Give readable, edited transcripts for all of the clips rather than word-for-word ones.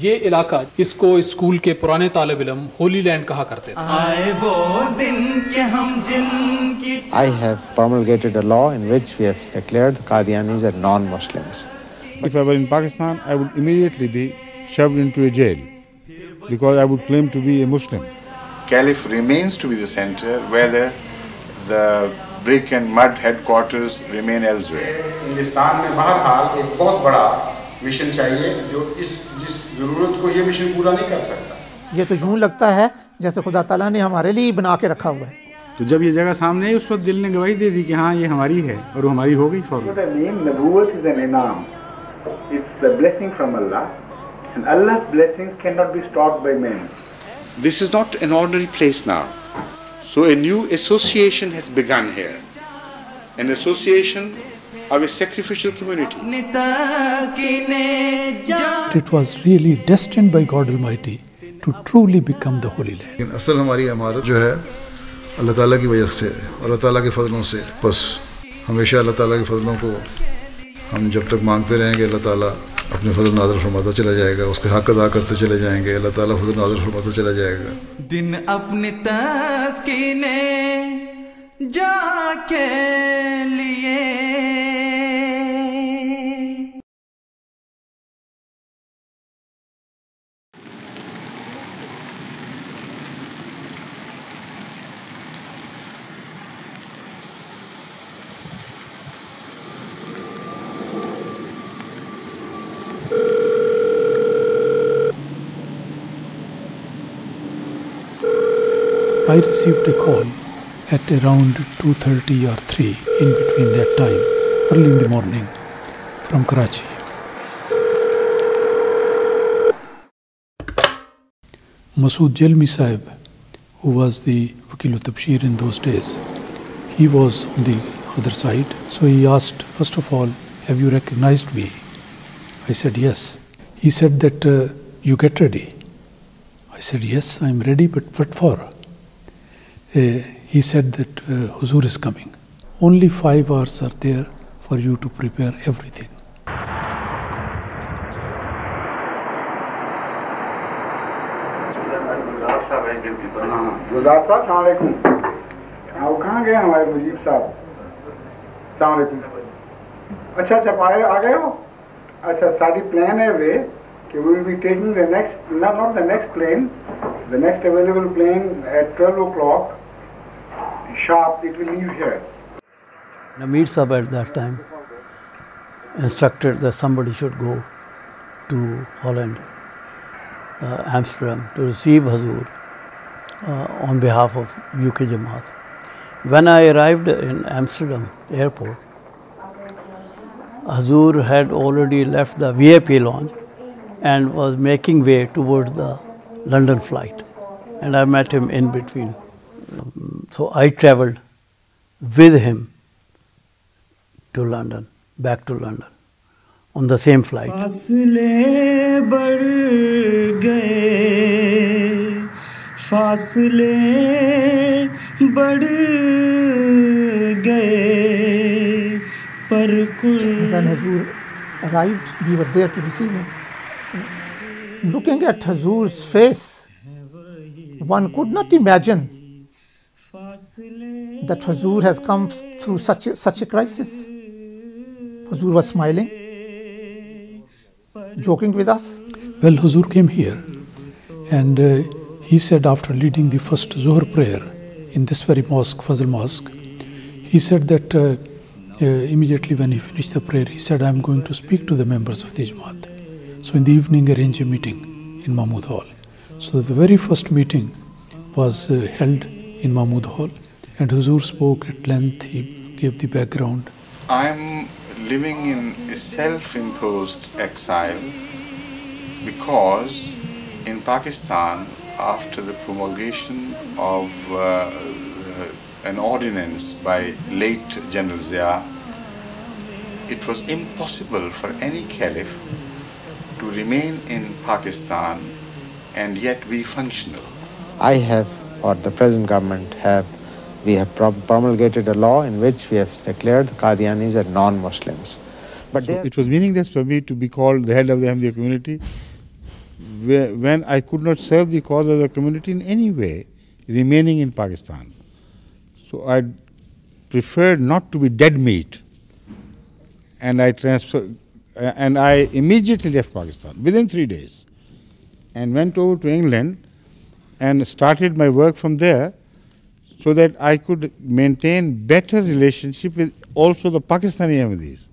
ये इलाका इसको स्कूल के पुराने तालिब इल्म होली लैंड कहा करते थे। आए वो दिन के हम जिनकी I have promulgated a law in which we have declared Qadianis as non-Muslims. If I were in Pakistan, I would immediately be shoved into a jail because I would claim to be a Muslim. Caliph remains to be the center, whether the brick and mud headquarters remain elsewhere. Hindustan में बहरहाल एक बहुत बड़ा mission चाहिए जो जिस जरूरत को ये मिशन पूरा नहीं कर सकता। ये तो यूं लगता है जैसे खुदा ताला ने हमारे लिए बना के रखा हुआ है। तो जब ये जगह सामने आई उस वक्त दिल ने गवाही दे दी कि हाँ ये हमारी है और वो हमारी हो गई फौरन। नबूवत is an inam. It's the blessing from Allah, and Allah's blessings cannot be stopped by men. This is not an ordinary place now. So a new association has begun here. An association of a sacrificial community. It was really destined by God Almighty to truly become the Holy Land. लेकिन असल हमारी इमारत जो है अल्लाह ताला की वजह से और अल्लाह ताला के फजलों से, बस हमेशा अल्लाह ताला के फजलों को हम जब तक मांगते रहेंगे अल्लाह ताला अपने फजल नाज़िल फरमाता चला जाएगा, उसके हक अदा करते चले जाएंगे, अल्लाह ताला फजल नाज़िल फरमाता चला जाएगा। दिन अपनी तस्कीने जाके लिए I received a call at around 2:30 or 3 in between that time, early in the morning, from Karachi. Masood Jalmi Sahib, who was the Wakil Tabshir in those days, he was on the other side. So he asked, first of all, have you recognized me? I said, yes. He said that you get ready. I said, yes, I'm ready, but what for? He said that Huzur is coming. Only 5 hours are there for you to prepare everything. गुलजार साहब अस्सलाम वालेकुम। वो कहाँ गए हमारे मुजीब साहब? अस्सलाम वालेकुम। अच्छा आ गए हो? अच्छा साड़ी प्लान है वे कि we will be taking the next, not the next plane, the next available plane at 12 o'clock sharp. It will leave here. Namir Sahib at that time instructed that somebody should go to Holland, Amsterdam, to receive Hazur on behalf of UK Jamaat. When I arrived in Amsterdam airport, Hazur had already left the VIP lounge and was making way towards the London flight, and I met him in between. So I travelled with him to London, back to London, on the same flight. फासले बढ़ गए, फासले बढ़ गए, पर When Hazur arrived, we were there to receive him. Looking at Hazur's face, one could not imagine that Hazur has come through such a crisis. Hazur was smiling, joking with us. Well, Huzur came here and he said, after leading the first Zuhr prayer in this very mosque, Fazl Mosque, he said that immediately when he finished the prayer, he said, I am going to speak to the members of the Jamaat. So in the evening, arrange a meeting in Mahmud Hall. So the very first meeting was held in Mahmud Hall, and Huzur spoke at length. He gave the background. I'm living in a self-imposed exile because in Pakistan, after the promulgation of an ordinance by late General Zia, it was impossible for any caliph to remain in Pakistan and yet be functional. I have, or the present government we have promulgated a law in which we have declared the Qadianis as non-Muslims. But so it was meaningless for me to be called the head of the Ahmadiyya community when I could not serve the cause of the community in any way, remaining in Pakistan. So I preferred not to be dead meat, and I immediately left Pakistan within 3 days and went over to England and started my work from there, so that I could maintain better relationship with also the Pakistani Ahmadis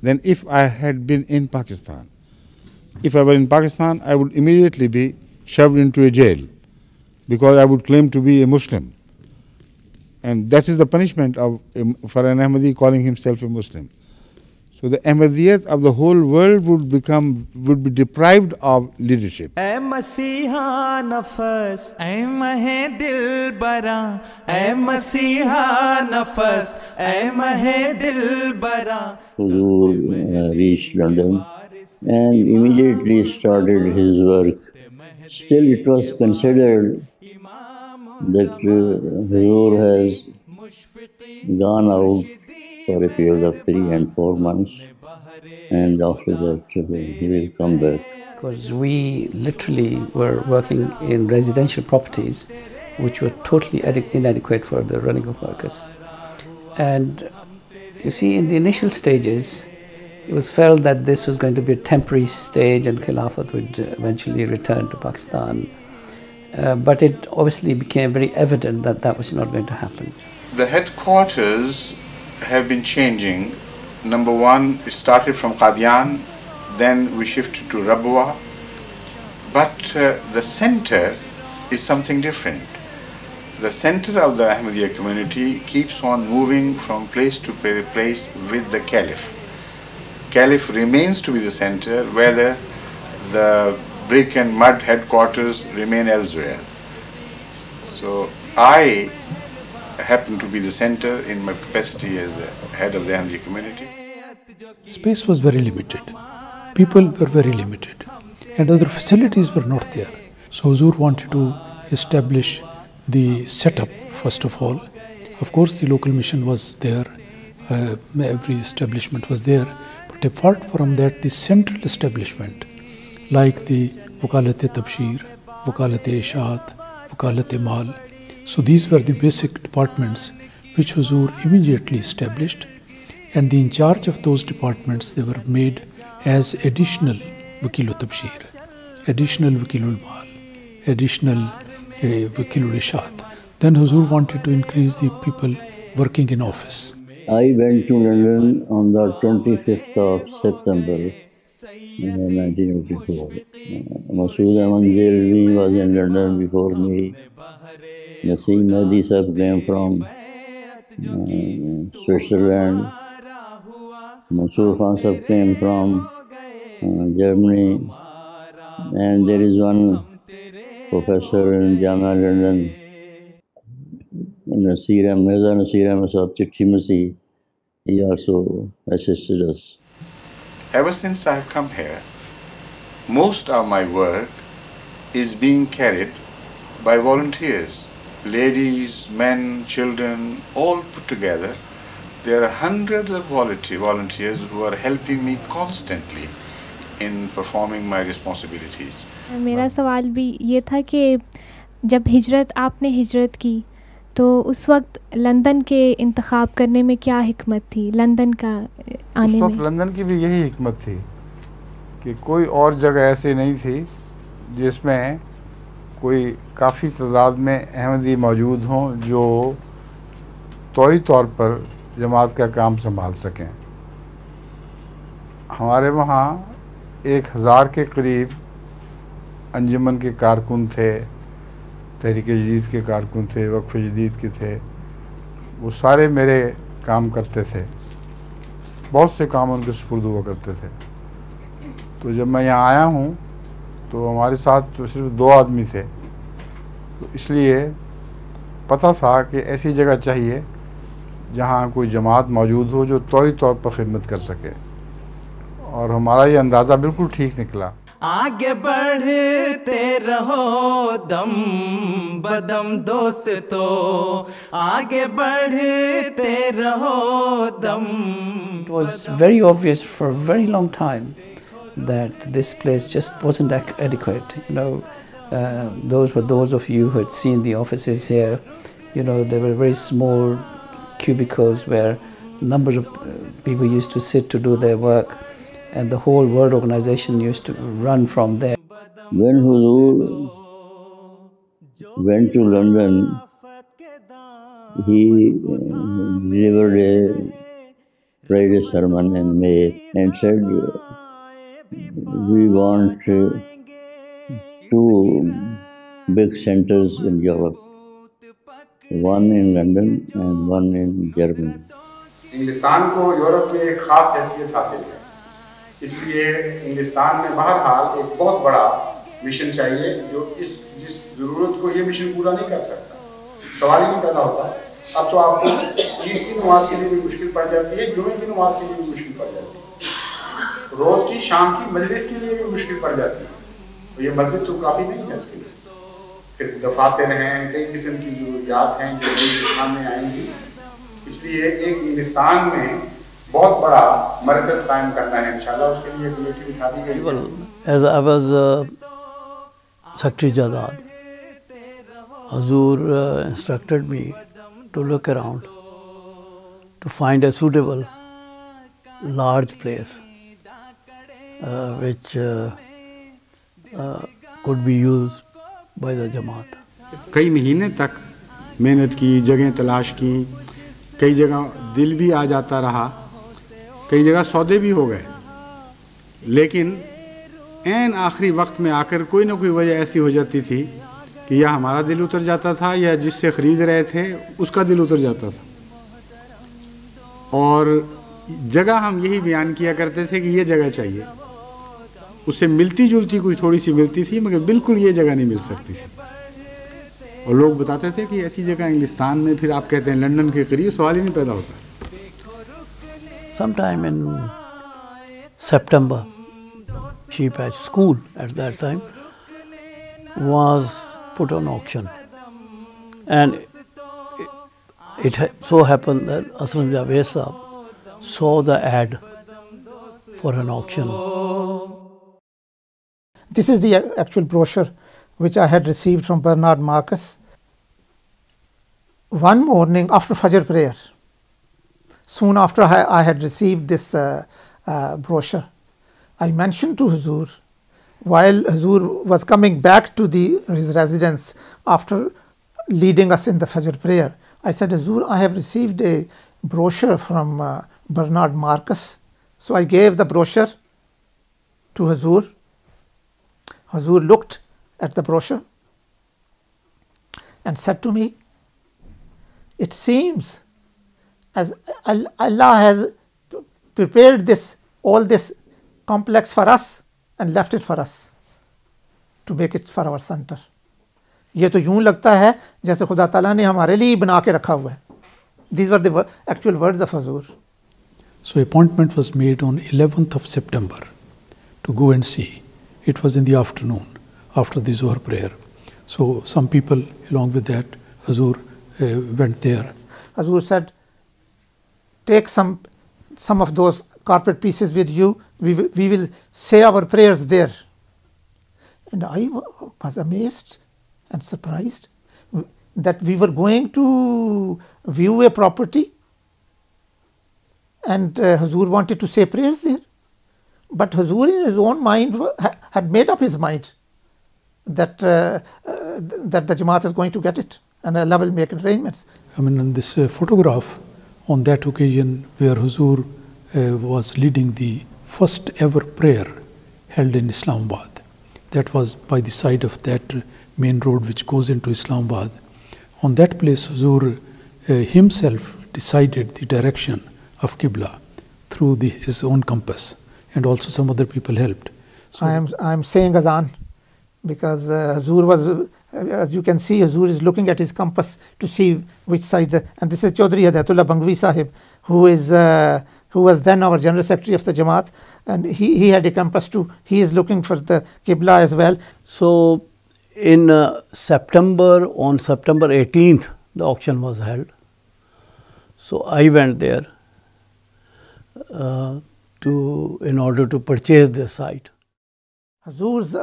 than if I had been in Pakistan. If I were in Pakistan, I would immediately be shoved into a jail because I would claim to be a Muslim. And that is the punishment for an Ahmadi calling himself a Muslim. So the Ahmadiyyat of the whole world would be deprived of leadership. ऐ मसीहा नफस ऐ महे दिल बरा ऐ मसीहा नफस ऐ महे दिल बरा. Huzur reached London and immediately started his work. Still it was considered that Huzur has gone out for a period of 3 and 4 months, and after that he will come back. Because we literally were working in residential properties which were totally inadequate for the running of workers. And you see, in the initial stages, it was felt that this was going to be a temporary stage and Khilafat would eventually return to Pakistan. But it obviously became very evident that that was not going to happen. The headquarters have been changing. Number one, it started from Qadian, then we shifted to Rabwa. But the center is something different. The center of the Ahmadiyya community keeps on moving from place to place with the Caliph. Caliph remains to be the center, whether the brick and mud headquarters remain elsewhere. So I happen to be the center in my capacity as the head of the Ahmadiyya community. Space was very limited. People were very limited. And other facilities were not there. So Huzur wanted to establish the setup first of all. Of course, the local mission was there. Every establishment was there. But apart from that, the central establishment, like the Wakalat-e-Tabshir, Wakalat-e-Ishaat, Wakalat-e-Mal. So these were the basic departments which Huzur immediately established, and the in charge of those departments, they were made as additional Wakil-ul-Tabshir, additional Wakil-ul-Mal, additional Wakil-ul-Ishaat. Then Huzur wanted to increase the people working in office. I went to London on the 25th of September 1984. Masood Ahmad Jalvi was in London before me. Naseem Mehdi Sahib came from Switzerland. Mansoor Khan Sahib came from Germany. And there is one professor in Jamia London, Mirza Nasir Ahmed Sahib Chitti, he also assisted us. Ever since I have come here, most of my work is being carried by volunteers. Ladies, men, children, all put together. There are hundreds of volunteers who are helping me constantly in performing my responsibilities. मेरा सवाल भी ये था कि जब आपने हिजरत की तो उस वक्त लंदन के इंतखाब करने में क्या हिकमत थी, लंदन का आने में? उस वक्त लंदन की भी यही हिकमत थी कि कोई और जगह ऐसी नहीं थी जिसमें कोई काफ़ी तादाद में अहमदी मौजूद हों जो तोई तौर पर जमात का काम संभाल सकें। हमारे वहाँ 1000 के करीब अंजुमन के कारकुन थे, तहरीक जदीद के कारकुन थे, वक्फ जदीद के थे। वो सारे मेरे काम करते थे, बहुत से काम उनके सुपुर्द हुआ करते थे। तो जब मैं यहाँ आया हूँ तो हमारे साथ तो सिर्फ 2 आदमी थे, तो इसलिए पता था कि ऐसी जगह चाहिए जहाँ कोई जमात मौजूद हो जो तोई तौर पर खिदमत कर सके, और हमारा ये अंदाज़ा बिल्कुल ठीक निकला। आगे बढ़ते रहो दम बदम दोस्तों, आगे बढ़ते रहो दम। It was very obvious for a very long time that this place just wasn't adequate. Those were those of you who had seen the offices here. They were very small cubicles where numbers of people used to sit to do their work, and the whole world organization used to run from there. When Huzur went to London, he delivered a Friday sermon in May and said, we want 2 big centers in Europe, one in London and one in Germany. इंग्लिस्तान को Europe में एक खास हैसियत हासिल है, इसलिए इंग्लिस्तान में बहरहाल एक बहुत बड़ा मिशन चाहिए जो जिस ज़रूरत को ये मिशन पूरा नहीं कर सकता। सवाल ही नहीं पैदा होता। अब तो आपको ईद की नमाज के लिए भी मुश्किल पड़ जाती है, जुमे की नमाज के लिए भी मुश्किल पड़ जाती है, रोज़ की शाम की मजलिस के लिए भी मुश्किल पड़ जाती है। तो ये मस्जिद तो काफ़ी नहीं है उसके लिए। फिर दफातर हैं, कई किस्म की ज़रूरियात हैं जो सामने आएंगी, इसलिए एक इंग्लिस्तान में बहुत बड़ा मरकज़ कायम करना है इंशाल्लाह। उसके लिए कमेटी उठा दी गई है। As I was Secretary Jadad, Huzur instructed me to look around to find a suitable large place which could be used by the Jamaat. कई महीने तक मेहनत की, जगह तलाश की, कई जगह दिल भी आ जाता रहा, कई जगह सौदे भी हो गए, लेकिन ऐन आखिरी वक्त में आकर कोई ना कोई वजह ऐसी हो जाती थी कि या हमारा दिल उतर जाता था या जिससे ख़रीद रहे थे उसका दिल उतर जाता था। और जगह हम यही बयान किया करते थे कि ये जगह चाहिए, उससे मिलती जुलती कोई थोड़ी सी मिलती थी मगर बिल्कुल ये जगह नहीं मिल सकती थी। और लोग बताते थे कि ऐसी जगह इंग्लिस्तान में, फिर आप कहते हैं लंदन के करीब, सवाल ही नहीं पैदा होता। Sometime in September, Sheepatch School at that time was put on auction, and it so happened that Aslam Javed Sahab saw the ad for an auction. This is the actual brochure which I had received from Bernard Marcus. One morning after Fajr prayer, soon after I had received this brochure, I mentioned to Huzur, while Huzur was coming back to his residence after leading us in the Fajr prayer, I said, Huzur, I have received a brochure from Bernard Marcus. So I gave the brochure to Huzur. Huzur looked at the brochure and said to me, it seems as Allah has prepared all this complex for us and left it for us to make it for our center. ये तो यूं लगता है जैसे खुदा ताला ने हमारे लिए बना के रखा हुआ है. These were the actual words of Huzur. So appointment was made on 11th of September to go and see. It was in the afternoon after the Zuhr prayer. So some people along with that Huzur went there. Huzur said, take some of those carpet pieces with you. We will say our prayers there. And I was amazed and surprised that we were going to view a property and Huzur wanted to say prayers there. But Huzur in his own mind had made up his mind that the Jamaat is going to get it and Allah will make arrangements. I mean, in this photograph on that occasion where Huzur was leading the first ever prayer held in Islamabad. That was by the side of that main road which goes into Islamabad. On that place, Huzur himself decided the direction of Qibla through his own compass, and also some other people helped. So I am saying Azan because Huzur was, as you can see, Huzur is looking at his compass to see which side. And this is Chaudhry Hidayatullah Bangvi Sahib, who was then our General Secretary of the Jamaat, and he had a compass too. He is looking for the Qibla as well. So in September, on September 18th, the auction was held. So I went there. in order to purchase this site. Hazur's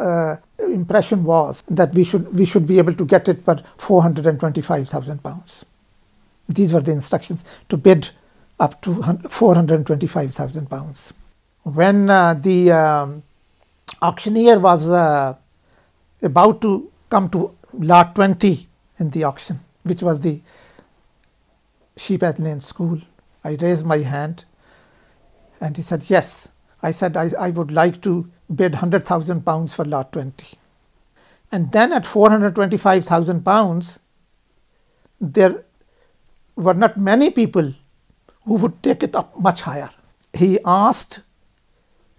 impression was that we should be able to get it for 425,000 pounds. These were the instructions, to bid up to 425,000 pounds. When the auctioneer was about to come to lot 20 in the auction, which was the Sheephead Lane School, I raised my hand and he said, yes. I said, I would like to bid 100,000 pounds for lot 20. And then at 425,000 pounds, there were not many people who would take it up much higher. He asked,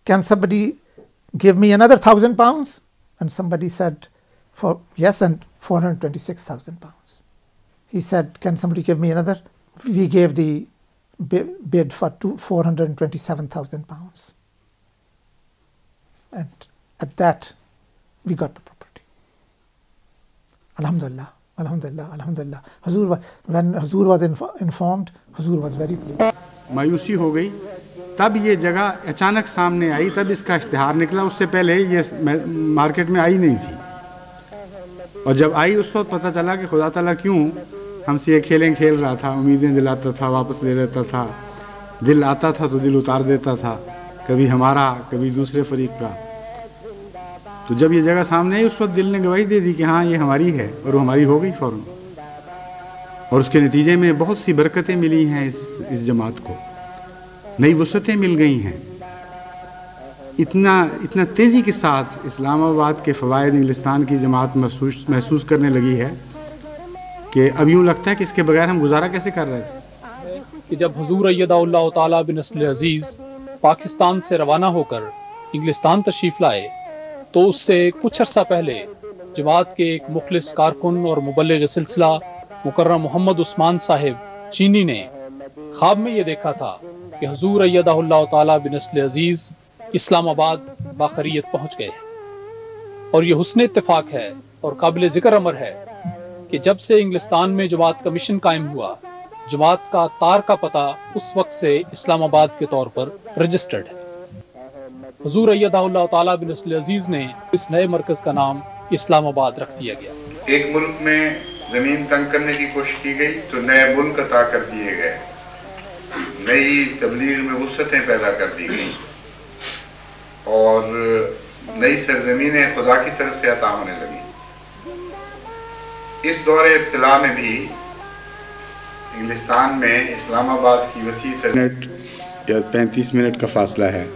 can somebody give me another 1,000 pounds? And somebody said, yes, and 426,000 pounds. He said, can somebody give me another? We gave the bid for 427,000 pounds. And at that, we got the property. Alhamdulillah, alhamdulillah, alhamdulillah. When Hazur was informed, Hazur was very pleased. मायूसी हो गई, तब ये जगह अचानक सामने आई, तब इसका इश्तिहार निकला. उससे पहले ये मार्केट में आई नहीं थी. और जब आई उस वक्त पता चला कि खुदा ताला क्यों हमसे ये खेलें खेल रहा था, उम्मीदें दिलाता था, वापस ले लेता था. दिल आता था तो दिल उतार देता था, कभी हमारा कभी दूसरे फरीक का. तो जब ये जगह सामने आई उस वक्त दिल ने गवाही दे दी कि हाँ ये हमारी है, और वो हमारी हो गई फ़ौरन. और उसके नतीजे में बहुत सी बरकतें मिली हैं इस जमात को, नई वसअतें मिल गई हैं. इतना तेज़ी के साथ इस्लामाबाद के फ़वाइद इंग्लिस्तान की जमात महसूस करने लगी है कि अब यूँ लगता है कि इसके बगैर हम गुजारा कैसे कर रहे थे. कि जब हुजूर अय्यदहुल्लाह ताला बिनस्ल अज़ीज़ पाकिस्तान से रवाना होकर इंग्लिस्तान तशरीफ़ लाए, तो उससे कुछ अर्सा पहले जमात के एक मुखलिस कारकुन और मुबल्लिग सिलसिला मुकर्रम मोहम्मद उस्मान साहिब चीनी ने ख्वाब में ये देखा था कि हुजूर अय्यदहुल्लाह ताला बिनस्ल अज़ीज़ इस्लामाबाद बाखरियत पहुँच गए. और ये हुस्न इत्तेफाक है और काबिल ज़िक्र अमर है कि जब से इंग्लिस्तान में जमात का मिशन कायम हुआ, जमात का तार का पता उस वक्त से इस्लामाबाद के तौर पर रजिस्टर्ड है. हुजूर अय्यदहुल्लाह ताला बिनस्ल अज़ीज़ ने इस नए मरकज़ का नाम इस्लामाबाद रख दिया गया. एक मुल्क में ज़मीन तंग करने की कोशिश की गई तो नए मुल्क अता कर दिए गए, नई तबलीग में वुसअतें पैदा कर दी गई और नई सरज़मीनें खुदा की तरफ से अता होने लगी. इस दौरे इब्तिला में भी इंग्लिस्तान में इस्लामाबाद की वसी मिनट या 35 मिनट का फासला है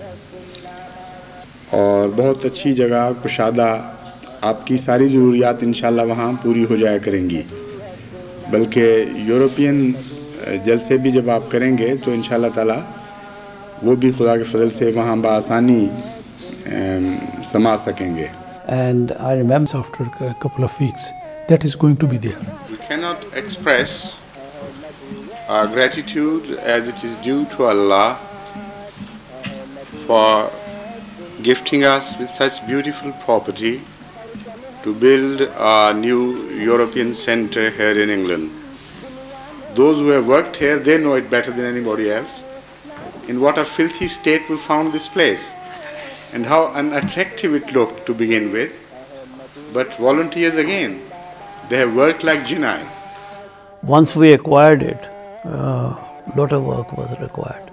और बहुत अच्छी जगह, कुशादा. आपकी सारी ज़रूरियात इंशाल्लाह वहाँ पूरी हो जाया करेंगी. बल्कि यूरोपियन जलसे भी जब आप करेंगे तो इंशाल्लाह ताला वो भी खुदा के फजल से वहाँ बासानी समा सकेंगे. And I remember after a couple of weeks that is going to be there. We cannot express our gratitude as it is due to Allah for gifting us with such beautiful property to build a new European center here in England. Those who have worked here, they know it better than anybody else. In what a filthy state we found this place and how unattractive it looked to begin with. But volunteers again, they have worked like jinai. Once we acquired it, lot of work was required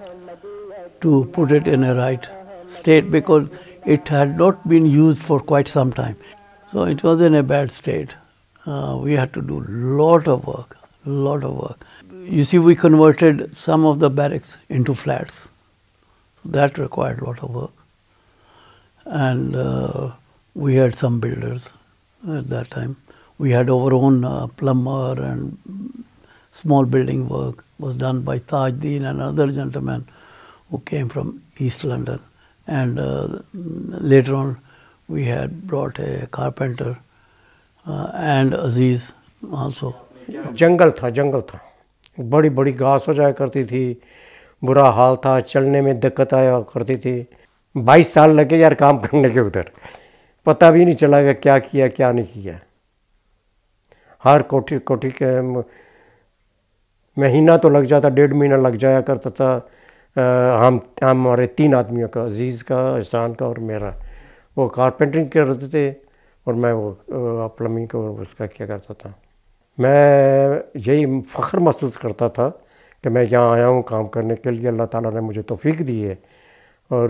to put it in a right state because it had not been used for quite some time. So it was in a bad state. We had to do lot of work. You see, we converted some of the barracks into flats. That required a lot of work. And we had some builders at that time. We had our own plumber, and small building work was done by Tajdeen and other gentlemen who came from East London. And later on, we had brought a carpenter and Aziz also. जंगल था, बड़ी बड़ी घास हो जाया करती थी, बुरा हाल था, चलने में दिक्कत आया करती थी. 22 साल लगे यार काम करने के उधर, पता भी नहीं चला कि क्या किया क्या नहीं किया. हर कोठी के महीना तो लग जाता, 1.5 महीना लग जाया करता था ہم ہمارے 3 آدمیوں کا، عزیز کا، احسان کا اور میرا. وہ کارپینٹرنگ کرتے تھے اور میں وہ پلمبنگ کا اس کا کیا کرتا تھا. میں یہی فخر محسوس کرتا تھا کہ میں یہاں آیا ہوں کام کرنے کے لیے. اللہ تعالیٰ نے مجھے توفیق دی ہے اور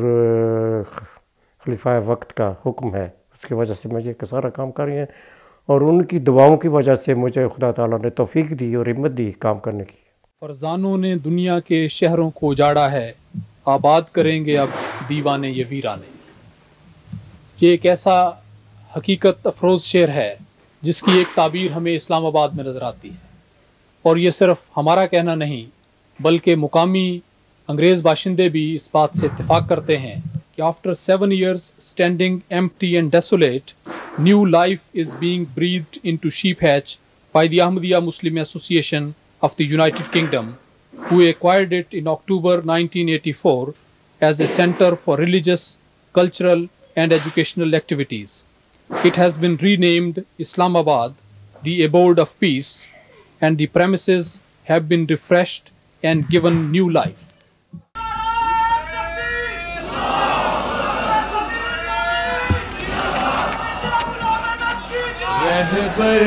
خلیفہ وقت کا حکم ہے، اس کی وجہ سے میں یہ سارا کام کر رہی ہیں، اور ان کی دعاؤں کی وجہ سے مجھے خدا تعالیٰ نے توفیق دی اور ہمت دی کام کرنے کی. فرزانوں نے دنیا کے شہروں کو اجاڑا ہے، آباد کریں گے اب دیوانے یہ ویرانے. یہ ایک ایسا حقیقت افروز شعر ہے جس کی ایک تعبیر ہمیں اسلام آباد میں نظر آتی ہے، اور یہ صرف ہمارا کہنا نہیں بلکہ مقامی انگریز باشندے بھی اس بات سے اتفاق کرتے ہیں کہ after 7 years standing empty and desolate, new life is being breathed into Sheephatch by the Ahmadiyya Muslim Association of the United Kingdom, who acquired it in October 1984 as a center for religious, cultural and educational activities. It has been renamed Islamabad, the abode of peace, and the premises have been refreshed and given new life. رہبر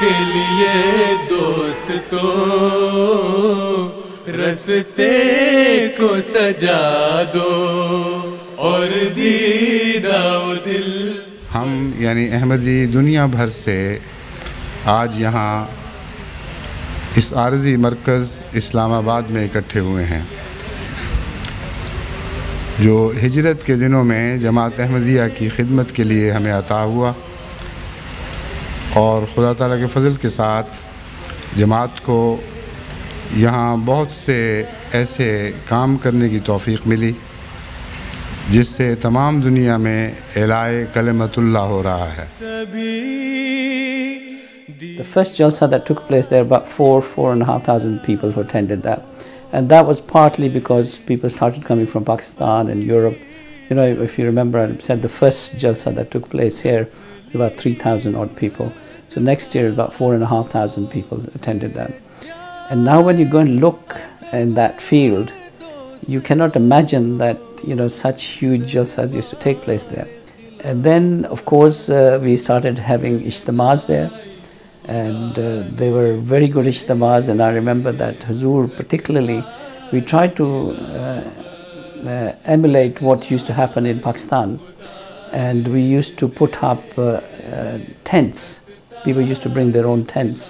کے لیے دوستوں رستے کو سجا دو اور دیدہ و دل. ہم یعنی احمدی دنیا بھر سے آج یہاں اس عارضی مرکز اسلام آباد میں اکٹھے ہوئے ہیں، جو ہجرت کے دنوں میں جماعت احمدیہ کی خدمت کے لیے ہمیں عطا ہوا، اور خدا تعالیٰ کے فضل کے ساتھ جماعت کو یہاں بہت سے ایسے کام کرنے کی توفیق ملی جس سے تمام دنیا میں اعلائے کلمت اللہ ہو رہا ہے. The first jalsa that took place there, about 4,500 people who attended that. And that was partly because people started coming from Pakistan and Europe. You know, if you remember, I said the first jalsa that took place here, about 3,000 odd people. So next year, about 4,500 people attended that. And now when you go and look in that field, you cannot imagine that, you know, such huge jalsas used to take place there. And then, of course, we started having ijtimas there. And they were very good ijtimas, and I remember that Huzoor particularly, we tried to emulate what used to happen in Pakistan, and we used to put up tents. People used to bring their own tents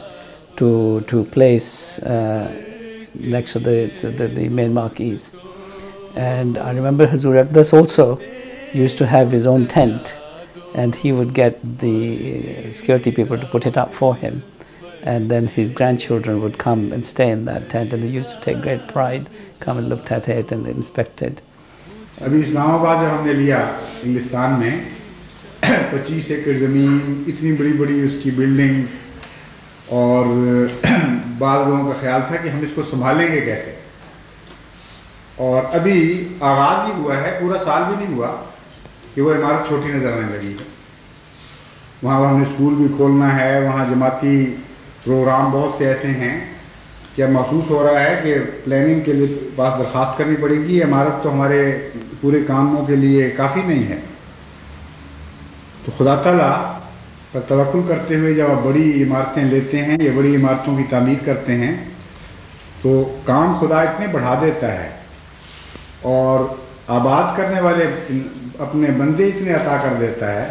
to place next to the main marquees. And I remember Huzoor Aqdas also used to have his own tent, and he would get the security people to put it up for him, and then his grandchildren would come and stay in that tent, and he used to take great pride, come and look at it and inspect it. ابھی اسلام آباد جو ہم نے لیا انگلستان میں 25 ایکڑ زمین، اتنی بڑی بڑی اس کی بلڈنگز، اور بعض لوگوں کا خیال تھا کہ ہم اس کو سنبھالیں گے کیسے. اور ابھی آغاز ہی ہوا ہے، پورا سال بھی نہیں ہوا کہ وہ عمارت چھوٹی نظر آنے لگی. وہاں ہم نے اسکول بھی کھولنا ہے، وہاں جماعتی پروگرام بہت سے ایسے ہیں کہ اب محسوس ہو رہا ہے کہ پلاننگ کے لیے پاس درخواست کرنی پڑے گی. عمارت تو ہمارے پورے کاموں کے لیے کافی نہیں ہے. تو خدا تعالیٰ پر توکل کرتے ہوئے جب آپ بڑی عمارتیں لیتے ہیں یا بڑی عمارتوں کی تعمیر کرتے ہیں تو کام خدا اتنے بڑھا دیتا ہے، اور آباد کرنے والے اپنے بندے اتنے عطا کر دیتا ہے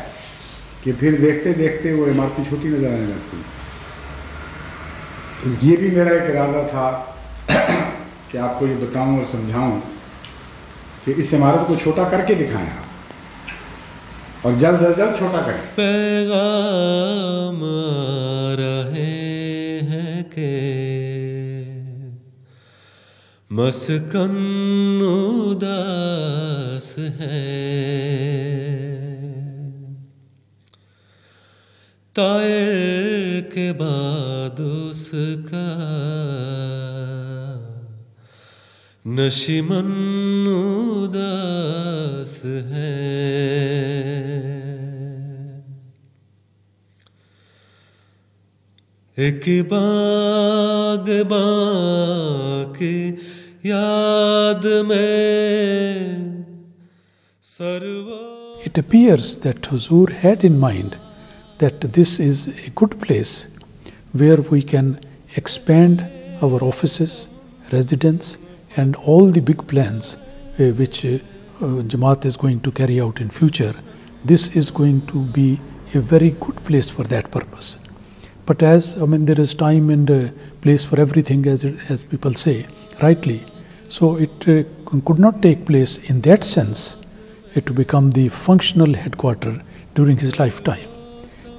کہ پھر دیکھتے دیکھتے وہ عمارتیں چھوٹی نظر آنے لگتی ہیں. تو یہ بھی میرا ایک ارادہ تھا کہ آپ کو یہ بتاؤں اور سمجھاؤں کہ اس عمارت کو چھوٹا کر کے دکھائیں آپ، اور جلد از جلد چھوٹا کریں. پیغام آ رہے ہیں کہ مسکن اداس ہے، طائر کے بعد اس کا نشیمن اداس ہے. ایک باغ کی It appears that Huzur had in mind that this is a good place where we can expand our offices, residence, and all the big plans which Jamaat is going to carry out in future. This is going to be a very good place for that purpose. But there is time and place for everything, as people say, rightly. So it could not take place in that sense to become the functional headquarter during his lifetime.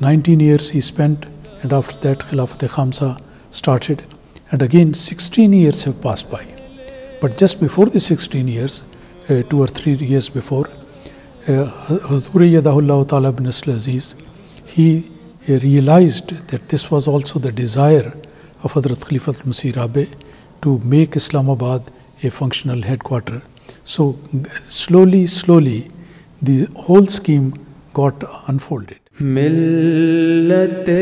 19 years he spent, and after that Khilafat-e-Khamsa started, and again 16 years have passed by. But just before the 16 years, 2 or 3 years before, Huzur Yadahullah Ta'ala bin Nasl Aziz, he realized that this was also the desire of Hazrat Khalifatul Masih Rabi to make Islamabad a functional headquarter. So slowly, the whole scheme got unfolded. Millat-e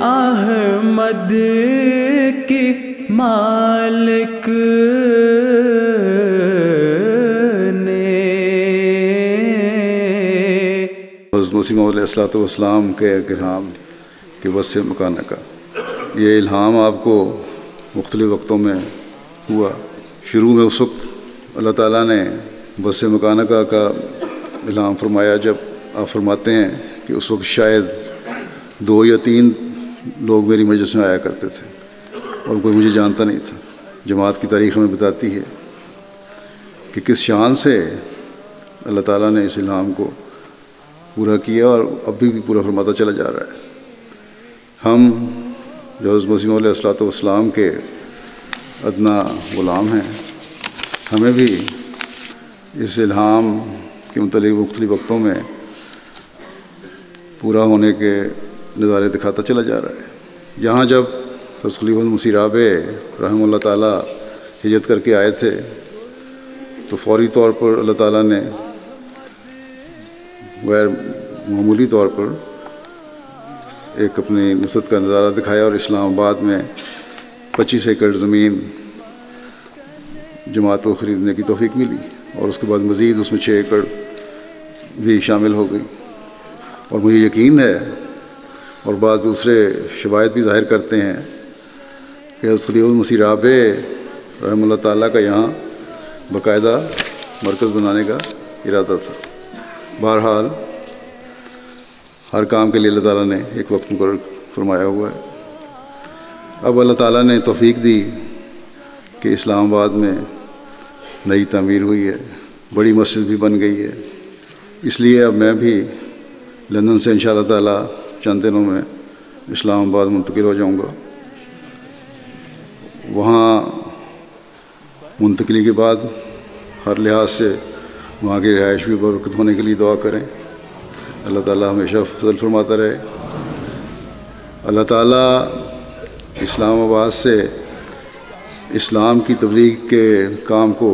Ahmad ki Malik مسیح موعود علیہ الصلوۃ والسلام کے الہام کے وسع مکانہ کا یہ الہام آپ کو مختلف وقتوں میں ہوا. شروع میں اس وقت اللہ تعالیٰ نے وسع مکانہ کا الہام فرمایا جب آپ فرماتے ہیں کہ اس وقت شاید 2 یا 3 لوگ میری مجلس میں آیا کرتے تھے اور کوئی مجھے جانتا نہیں تھا. جماعت کی تاریخ میں بتاتی ہے کہ کس شان سے اللہ تعالیٰ نے اس الہام کو پورا کیا اور ابھی بھی پورا فرماتا چلا جا رہا ہے. ہم جو حضرت مسیح موعود علیہ الصلوۃ والسلام کے ادنا غلام ہیں, ہمیں بھی اس الہام کے متعلق مختلف وقتوں میں پورا ہونے کے نظارے دکھاتا چلا جا رہا ہے. یہاں جب حضرت خلیفۃ مسیح رابع رحمہ اللہ تعالیٰ ہجرت کر کے آئے تھے تو فوری طور پر اللہ تعالیٰ نے غیر معمولی طور پر ایک اپنی نصرت کا نظارہ دکھایا اور اسلام آباد میں 25 ایکڑ زمین جماعت کو خریدنے کی توفیق ملی, اور اس کے بعد مزید اس میں 6 ایکڑ بھی شامل ہو گئی. اور مجھے یقین ہے اور بعض دوسرے شواہد بھی ظاہر کرتے ہیں کہ حضرت خلیفۃ مسیح رابع رحمہ اللہ تعالیٰ کا یہاں باقاعدہ مرکز بنانے کا ارادہ تھا. بہرحال ہر کام کے لیے اللہ تعالیٰ نے ایک وقت مقرر فرمایا ہوا ہے. اب اللہ تعالیٰ نے توفیق دی کہ اسلام آباد میں نئی تعمیر ہوئی ہے, بڑی مسجد بھی بن گئی ہے. اس لیے اب میں بھی لندن سے انشاءاللہ تعالیٰ چند دنوں میں اسلام آباد منتقل ہو جاؤں گا. وہاں منتقلی کے بعد ہر لحاظ سے وہاں کی رہائش بھی برکت ہونے کے لیے دعا کریں. اللہ تعالیٰ ہمیشہ فضل فرماتا رہے. اللہ تعالیٰ اسلام آباد سے اسلام کی تبلیغ کے کام کو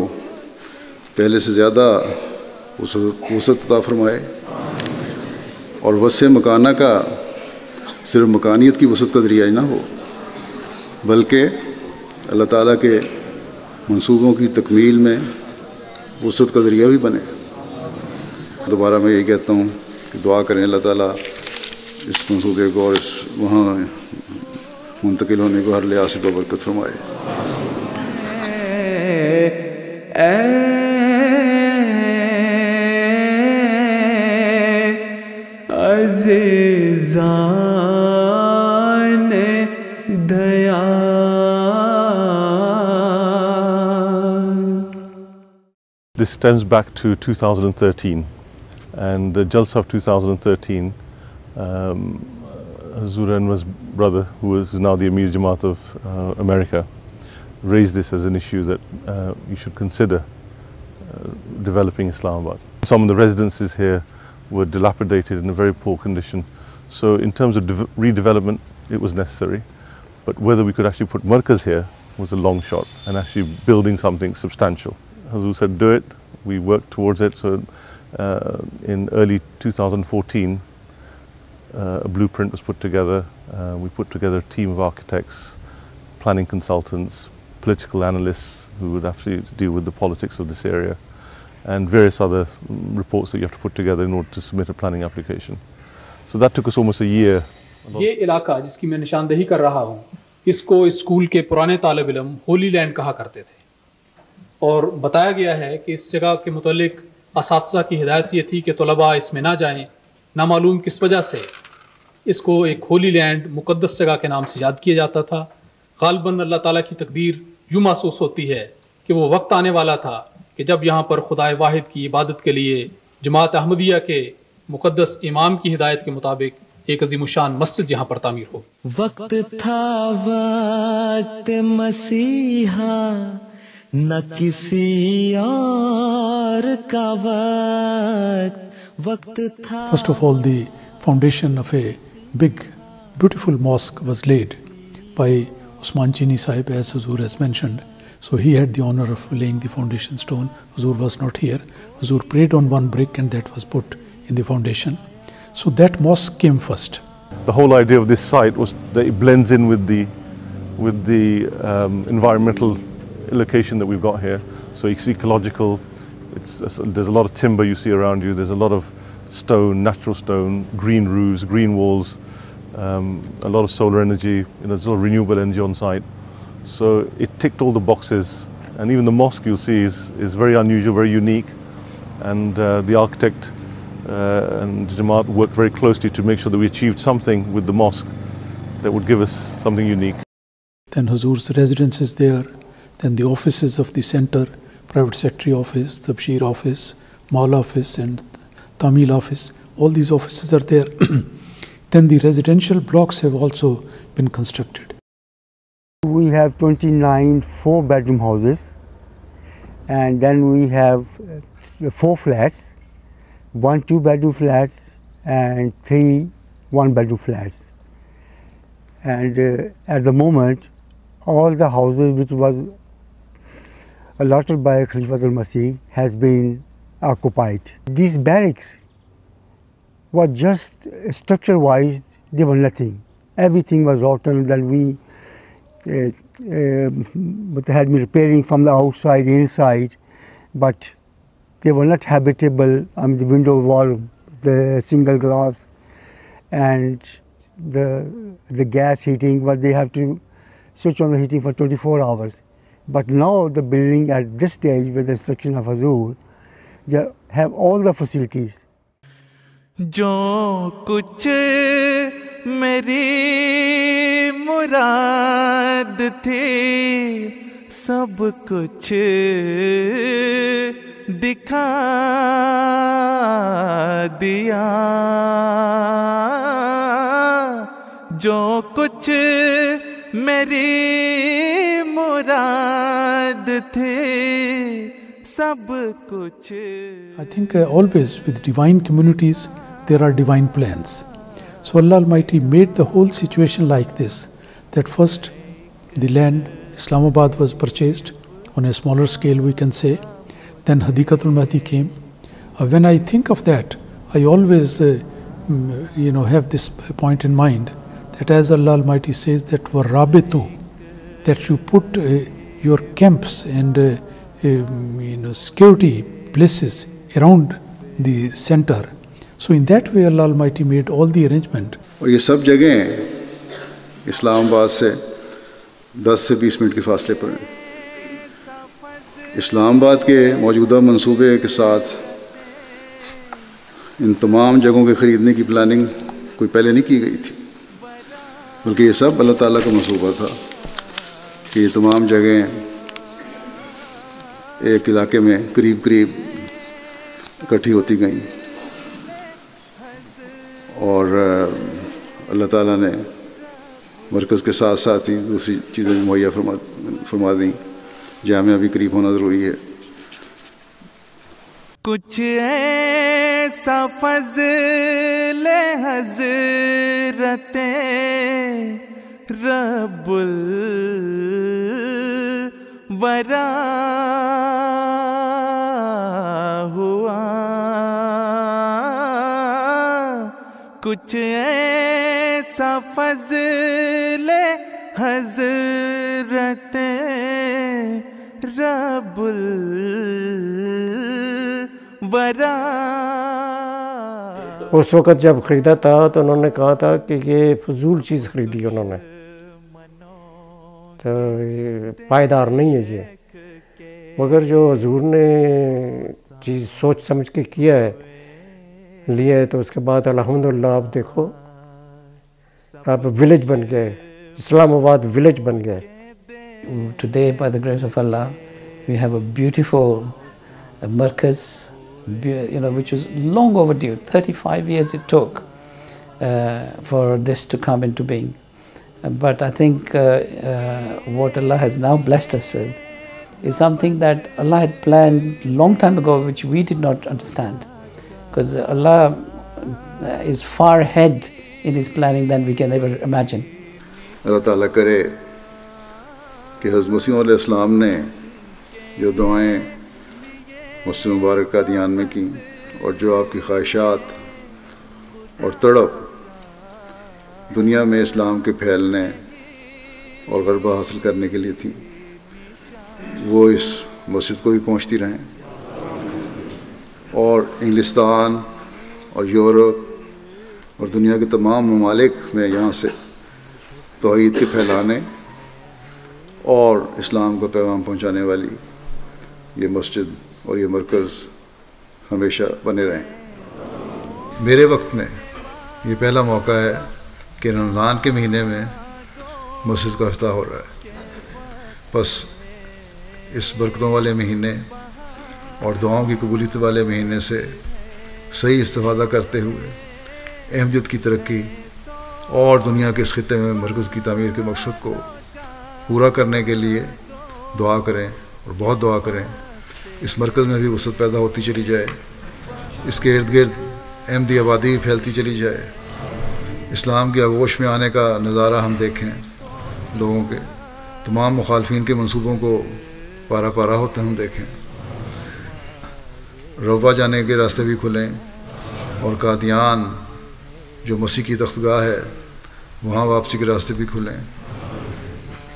پہلے سے زیادہ وسعت عطا فرمائے, اور وسع مکانہ کا صرف مکانیت کی وسعت کا ذریعہ نہ ہو بلکہ اللہ تعالیٰ کے منصوبوں کی تکمیل میں وسعت کا ذریعہ بھی بنے. دوبارہ میں یہی کہتا ہوں کہ دعا کریں اللہ تعالیٰ اس منصوبے کو اور اس وہاں منتقل ہونے کو ہر لحاظ سے برکت فرمائے. عزیزان دیا. This stems back to 2013, and the Jalsa of 2013, Hazur Anwar's brother, who is now the Amir Jamaat of America, raised this as an issue that you should consider developing Islamabad. Some of the residences here were dilapidated in a very poor condition, so in terms of redevelopment it was necessary, but whether we could actually put markaz here was a long shot, and actually building something substantial. Hazur said do it, we worked towards it. So in early 2014 a blueprint was put together. We put together a team of architects, planning consultants, political analysts who would have to deal with the politics of this area, and various other reports that you have to put together in order to submit a planning application. So that took us almost a year. یہ علاقہ جس کی میں نشاندہی کر رہا ہوں اس کو اسکول کے پرانے طالب علم ہولی لینڈ کہا کرتے تھے، اور بتایا گیا ہے کہ اس جگہ کے متعلق اساتذہ کی ہدایت یہ تھی کہ طلباء اس میں نہ جائیں، نامعلوم کس وجہ سے اس کو ایک ہولی لینڈ مقدس جگہ کے نام سے یاد کیا جاتا تھا۔ غالباً اللہ تعالیٰ کی تقدیر یوں محسوس ہوتی ہے کہ وہ وقت آنے والا تھا کہ جب یہاں پر خدائے واحد کی عبادت کے لیے جماعت احمدیہ کے مقدس امام کی ہدایت کے مطابق ایک عظیم الشان مسجد یہاں پر تعمیر ہو۔ وقت تھا وقت مسیحا نہ کسی اور کا وقت تھا۔ First of all, the foundation of a big, beautiful mosque was laid by Usman Chini Sahib, as Huzur has mentioned. So he had the honor of laying the foundation stone. Huzur was not here. Huzur prayed on one brick and that was put in the foundation. So that mosque came first. The whole idea of this site was that it blends in with the environmental location that we've got here. So it's ecological. There's a lot of timber you see around you. There's a lot of stone, natural stone, green roofs, green walls, a lot of solar energy. There's a lot of renewable energy on site. So it ticked all the boxes. And even the mosque you'll see is very unusual, very unique. And the architect and Jamaat worked very closely to make sure that we achieved something with the mosque that would give us something unique. Then Huzur's residence is there, then the offices of the center, private secretary office, Tabshir office, Maul office and Tamil office, all these offices are there. Then the residential blocks have also been constructed. We have 29 four-bedroom houses, and then we have 4 flats, 1 2-bedroom flats and 3 1-bedroom flats. And at the moment, all the houses which was allotted by Khalifatul Masih has been occupied. These barracks were just structure-wise, they were nothing. Everything was rotten. Then we had been repairing from the outside, inside, but they were not habitable. The window wall, the single glass, and the gas heating, but they have to switch on the heating for 24 hours. But now the building at this stage with the instruction of Huzur, they have all the facilities. جو کچھ میری مراد تھی سب کچھ دکھا دیا، جو کچھ میری مراد تھی سب کچھ. I think always with divine communities there are divine plans. So Allah Almighty made the whole situation like this, that first the land Islamabad was purchased on a smaller scale, we can say. Then Hadikatul Mahdi came. When I think of that, I always have this point in mind, that as Allah Almighty says that warabitu, that you put your camps and security places around the center. So in that way Allah Almighty made all the arrangement. اور یہ سب جگہیں اسلام آباد سے 10 سے 20 minute کے فاصلے پر ہیں. اسلام آباد کے موجودہ منصوبے کے ساتھ ان تمام جگہوں کے خریدنے کی پلاننگ کوئی پہلے نہیں کی گئی تھی، بلکہ یہ سب اللہ تعالیٰ کا منصوبہ تھا کہ یہ تمام جگہیں ایک علاقے میں قریب قریب اکٹھی ہوتی گئیں، اور اللہ تعالیٰ نے مرکز کے ساتھ ساتھ ہی دوسری چیزیں بھی مہیا فرما دیں. جامعہ بھی قریب ہونا ضروری ہے. کچھ ایسا فضل حضرت رب الورا ہوا، کچھ ایسا فضل حضرت रब्बुल-वरा। उस वक़्त जब ख़रीदा था तो उन्होंने कहा था कि ये फजूल चीज़ ख़रीदी उन्होंने, तो ये पायदार नहीं है ये। मगर जो हुजूर ने चीज़ सोच समझ के किया है, लिया है, तो उसके बाद अल्हम्दुलिल्लाह आप देखो आप विलेज बन गए, इस्लामाबाद विलेज बन गए। Today, by the grace of Allah, we have a beautiful markaz, which was long overdue. 35 years it took for this to come into being. But I think what Allah has now blessed us with is something that Allah had planned long time ago, which we did not understand. Because Allah is far ahead in His planning than we can ever imagine. اللہ تعالیٰ کرے کہ حضرت مسیح علیہ السلام نے جو دعائیں مسجد مبارک قادیان میں کی، اور جو آپ کی خواہشات اور تڑپ دنیا میں اسلام کے پھیلنے اور غلبہ حاصل کرنے کے لیے تھی، وہ اس مسجد کو بھی پہنچتی رہیں، اور انگلستان اور یورپ اور دنیا کے تمام ممالک میں یہاں سے توحید کے پھیلانے اور اسلام کا پیغام پہنچانے والی یہ مسجد اور یہ مرکز ہمیشہ بنے رہیں۔ میرے وقت میں یہ پہلا موقع ہے کہ رمضان کے مہینے میں مسجد کا افتتاح ہو رہا ہے۔ بس اس برکتوں والے مہینے اور دعاؤں کی قبولیت والے مہینے سے صحیح استفادہ کرتے ہوئے احمدیت کی ترقی اور دنیا کے اس خطے میں مرکز کی تعمیر کے مقصد کو پورا کرنے کے لیے دعا کریں، اور بہت دعا کریں۔ اس مرکز میں بھی وسعت پیدا ہوتی چلی جائے، اس کے ارد گرد احمدی آبادی پھیلتی چلی جائے، اسلام کی آغوش میں آنے کا نظارہ ہم دیکھیں، لوگوں کے تمام مخالفین کے منصوبوں کو پارا پارا ہوتے ہم دیکھیں، روا جانے کے راستے بھی کھلیں، اور قادیان جو مسیح کی تختگاہ ہے وہاں واپسی کے راستے بھی کھلیں،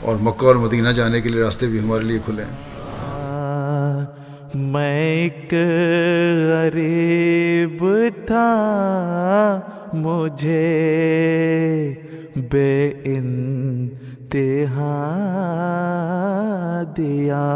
اور مکہ اور مدینہ جانے کے لیے راستے بھی ہمارے لیے کھلیں۔ میں ایک غریب تھا، مجھے بے انتہا دیا۔